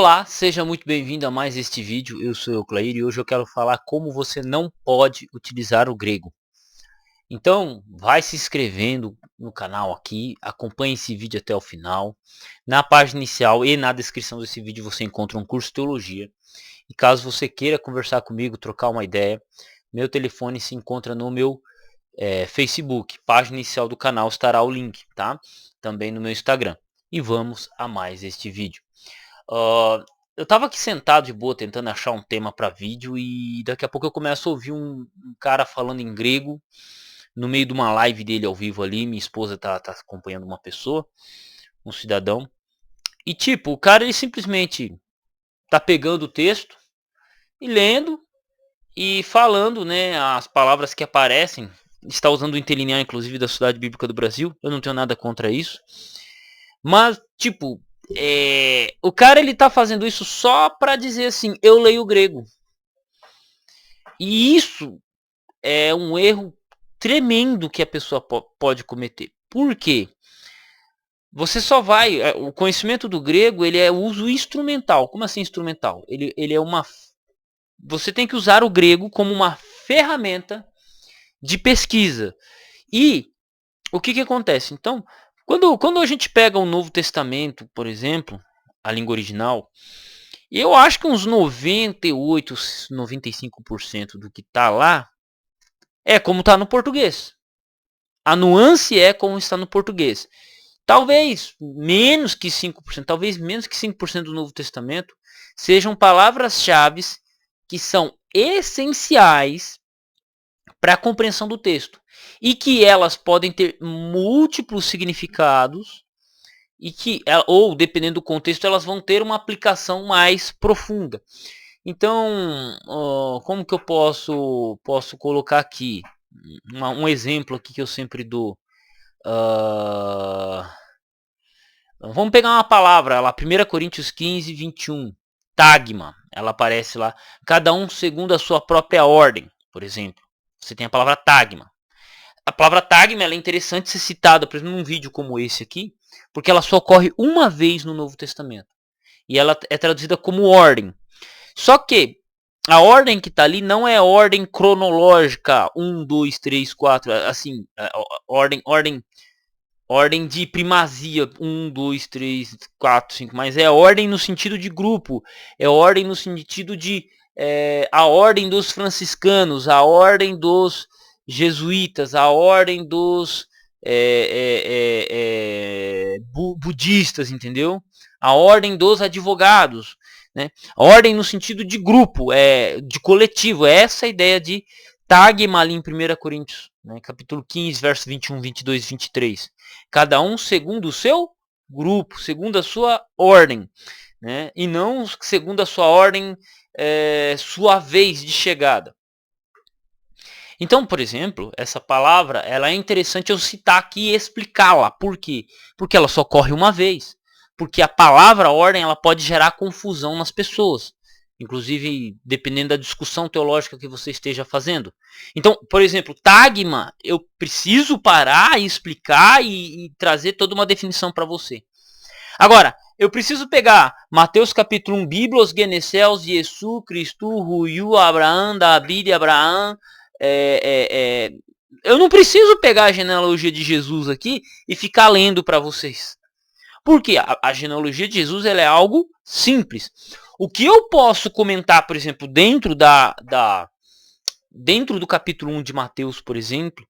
Olá, seja muito bem-vindo a mais este vídeo. Eu sou o Clair e hoje eu quero falar como você não pode utilizar o grego. Então, vai se inscrevendo no canal aqui, acompanhe esse vídeo até o final. Na página inicial e na descrição desse vídeo você encontra um curso de teologia. E caso você queira conversar comigo, trocar uma ideia, meu telefone se encontra no meu Facebook. Página inicial do canal estará o link, tá? Também no meu Instagram. E vamos a mais este vídeo. Eu tava aqui sentado de boa tentando achar um tema para vídeo e daqui a pouco eu começo a ouvir um cara falando em grego no meio de uma live dele ao vivo ali. Minha esposa tá acompanhando uma pessoa, um cidadão. E tipo, o cara ele simplesmente tá pegando o texto e lendo e falando, né, as palavras que aparecem. Está usando o interlinear inclusive da Sociedade Bíblica do Brasil. Eu não tenho nada contra isso. Mas, tipo, o cara ele tá fazendo isso só pra dizer assim, eu leio grego. E isso é um erro tremendo que a pessoa pode cometer. Por quê? Você só vai... O conhecimento do grego ele é uso instrumental. Como assim instrumental? Ele é uma... Você tem que usar o grego como uma ferramenta de pesquisa. E o que acontece? Então, quando a gente pega o Novo Testamento, por exemplo, a língua original, eu acho que uns 98, 95% do que está lá é como está no português. A nuance é como está no português. Talvez menos que 5%, talvez menos que 5% do Novo Testamento sejam palavras-chave que são essenciais para a compreensão do texto. E que elas podem ter múltiplos significados e que, ou dependendo do contexto, elas vão ter uma aplicação mais profunda. Então, como que eu posso colocar aqui um exemplo aqui que eu sempre dou? Vamos pegar uma palavra lá, 1 Coríntios 15, 21. Tagma, ela aparece lá. Cada um segundo a sua própria ordem, por exemplo. Você tem a palavra tagma. A palavra tagma ela é interessante ser citada, por exemplo, num vídeo como esse aqui, porque ela só ocorre uma vez no Novo Testamento. E ela é traduzida como ordem. Só que a ordem que está ali não é ordem cronológica, 1, 2, 3, 4, assim, ordem de primazia, 1, 2, 3, 4, 5, mas é ordem no sentido de grupo, é ordem no sentido de a ordem dos franciscanos, a ordem dos jesuítas, a ordem dos budistas, entendeu? A ordem dos advogados, né? A ordem no sentido de grupo, de coletivo, é essa a ideia de tagma ali em 1 Coríntios, né? Capítulo 15, versos 21, 22 e 23. Cada um segundo o seu grupo, segundo a sua ordem, né? E não segundo a sua ordem, sua vez de chegada. Então, por exemplo, essa palavra ela é interessante eu citar aqui e explicá-la. Por quê? Porque ela só ocorre uma vez. Porque a palavra ordem ela pode gerar confusão nas pessoas. Inclusive, dependendo da discussão teológica que você esteja fazendo. Então, por exemplo, tagma, eu preciso parar e explicar e trazer toda uma definição para você. Agora, eu preciso pegar Mateus capítulo 1, Biblos, Geneseus, Jesus, Cristo, Ruiu, Abraão, David, Abraão. Eu não preciso pegar a genealogia de Jesus aqui e ficar lendo para vocês. Porque a genealogia de Jesus ela é algo simples. O que eu posso comentar, por exemplo, dentro do capítulo 1 de Mateus, por exemplo,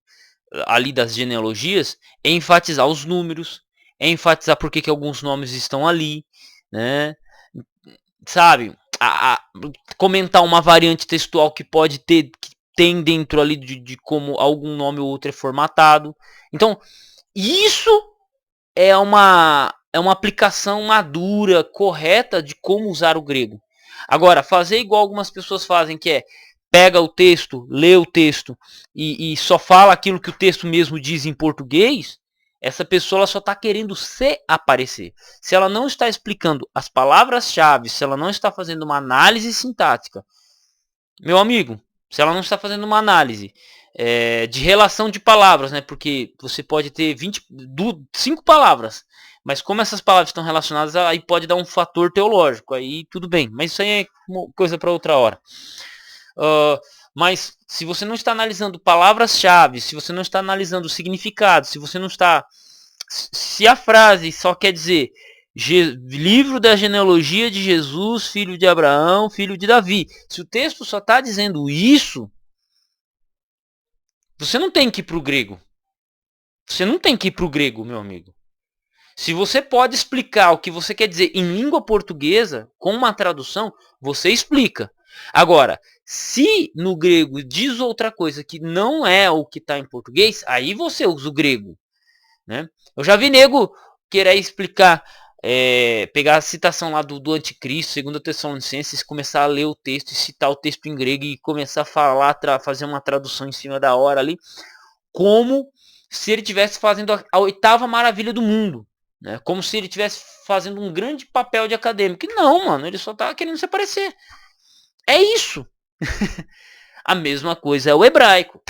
ali das genealogias, é enfatizar os números, é enfatizar por que alguns nomes estão ali, né? Sabe? Comentar uma variante textual que pode ter, que tem dentro ali de como algum nome ou outro é formatado. Então, isso é uma aplicação madura, correta de como usar o grego. Agora, fazer igual algumas pessoas fazem, que é pega o texto, lê o texto e só fala aquilo que o texto mesmo diz em português, essa pessoa ela só está querendo se aparecer. Se ela não está explicando as palavras-chave, se ela não está fazendo uma análise sintática, meu amigo, se ela não está fazendo uma análise de relação de palavras, né? Porque você pode ter 5 palavras, Mas como essas palavras estão relacionadas, aí pode dar um fator teológico, aí tudo bem. Mas isso aí é coisa para outra hora. Mas se você não está analisando palavras-chave, se você não está analisando o significado, se você não está... Se a frase só quer dizer livro da genealogia de Jesus, filho de Abraão, filho de Davi. Se o texto só está dizendo isso, você não tem que ir para o grego. Você não tem que ir para o grego, meu amigo. Se você pode explicar o que você quer dizer em língua portuguesa, com uma tradução, você explica. Agora, se no grego diz outra coisa que não é o que está em português, aí você usa o grego. Né? Eu já vi nego querer explicar, pegar a citação lá do Anticristo, 2 Tessalonicenses, começar a ler o texto e citar o texto em grego e começar a falar, fazer uma tradução em cima da hora ali, como se ele estivesse fazendo a 8ª maravilha do mundo. Né? Como se ele estivesse fazendo um grande papel de acadêmico. E não, mano, ele só tá querendo se aparecer. É isso. A mesma coisa é o hebraico.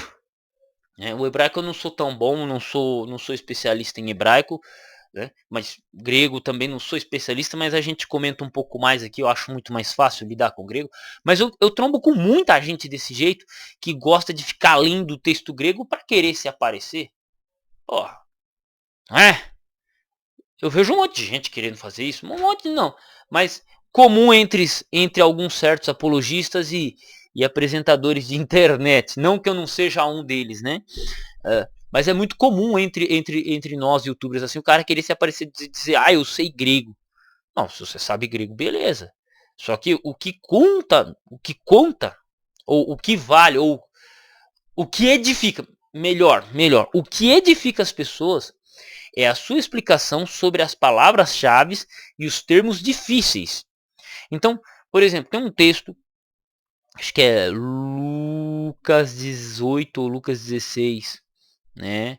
O hebraico eu não sou tão bom, não sou especialista em hebraico, né? Mas grego também não sou especialista, mas a gente comenta um pouco mais aqui, eu acho muito mais fácil lidar com grego. Mas eu trombo com muita gente desse jeito, que gosta de ficar lendo o texto grego para querer se aparecer. Porra, eu vejo um monte de gente querendo fazer isso, um monte não, mas comum entre alguns certos apologistas e apresentadores de internet. Não que eu não seja um deles, né? Mas é muito comum entre nós youtubers assim, o cara querer se aparecer e dizer, eu sei grego. Não, se você sabe grego, beleza. Só que o que conta, ou o que vale, ou o que edifica, melhor, o que edifica as pessoas é a sua explicação sobre as palavras-chave e os termos difíceis. Então, por exemplo, tem um texto, acho que é Lucas 18 ou Lucas 16, né?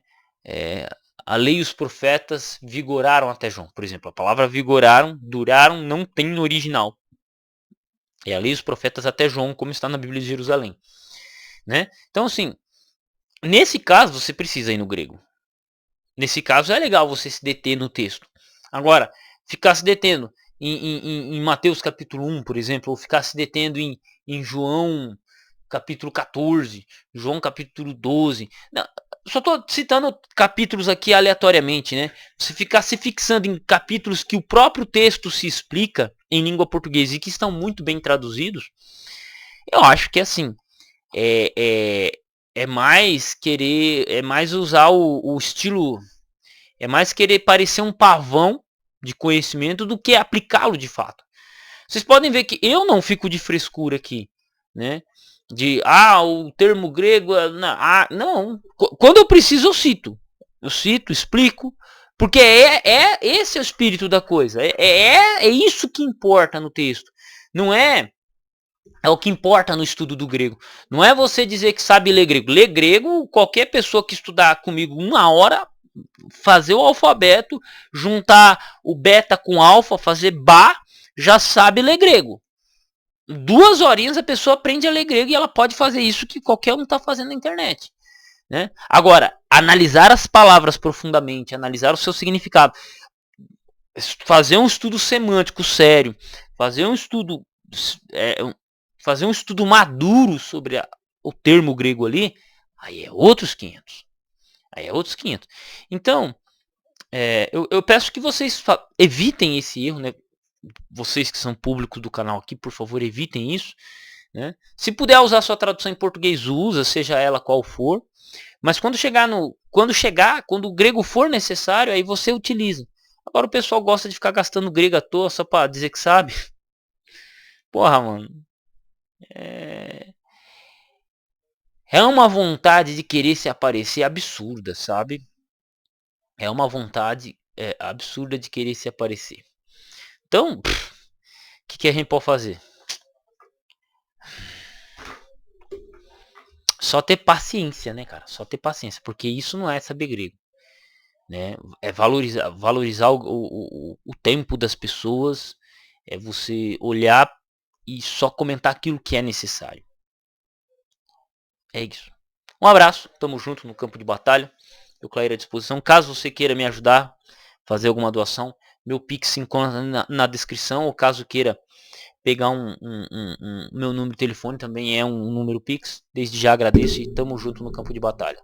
A lei e os profetas vigoraram até João. Por exemplo, a palavra vigoraram, duraram, não tem no original. É a lei e os profetas até João, como está na Bíblia de Jerusalém. Né? Então, assim, nesse caso, você precisa ir no grego. Nesse caso, é legal você se deter no texto. Agora, ficar se detendo em Mateus capítulo 1, por exemplo, ou ficar se detendo em João capítulo 14, João capítulo 12. Não, só estou citando capítulos aqui aleatoriamente, né? Você ficar se fixando em capítulos que o próprio texto se explica em língua portuguesa e que estão muito bem traduzidos, eu acho que assim, é mais querer, é mais usar o estilo, é mais querer parecer um pavão de conhecimento do que aplicá-lo de fato. Vocês podem ver que eu não fico de frescura aqui, né? De, o termo grego, não. Quando eu preciso, eu cito, explico, porque esse é o espírito da coisa, é isso que importa no texto, não é o que importa no estudo do grego. Não é você dizer que sabe ler grego. Ler grego, qualquer pessoa que estudar comigo 1 hora, fazer o alfabeto, juntar o beta com alfa, fazer Bá, já sabe ler grego. 2 horinhas a pessoa aprende a ler grego e ela pode fazer isso que qualquer um está fazendo na internet. Né? Agora, analisar as palavras profundamente, analisar o seu significado, fazer um estudo semântico sério, fazer um estudo maduro sobre o termo grego ali, aí é outros 500. Então, eu peço que vocês evitem esse erro, né? Vocês que são públicos do canal aqui, por favor, evitem isso. Né? Se puder usar sua tradução em português, usa, seja ela qual for. Mas quando o grego for necessário, aí você utiliza. Agora o pessoal gosta de ficar gastando grego à toa só pra dizer que sabe. Porra, mano. É uma vontade de querer se aparecer absurda, sabe? É uma vontade absurda de querer se aparecer. Então, o que a gente pode fazer? Só ter paciência, né, cara? Só ter paciência, porque isso não é saber grego. Né? É valorizar o tempo das pessoas, é você olhar e só comentar aquilo que é necessário. É isso. Um abraço, tamo junto no campo de batalha. Eu Clair à disposição. Caso você queira me ajudar, fazer alguma doação, meu Pix se encontra na descrição, ou caso queira pegar meu número de telefone, também é um número Pix. Desde já agradeço e tamo junto no campo de batalha.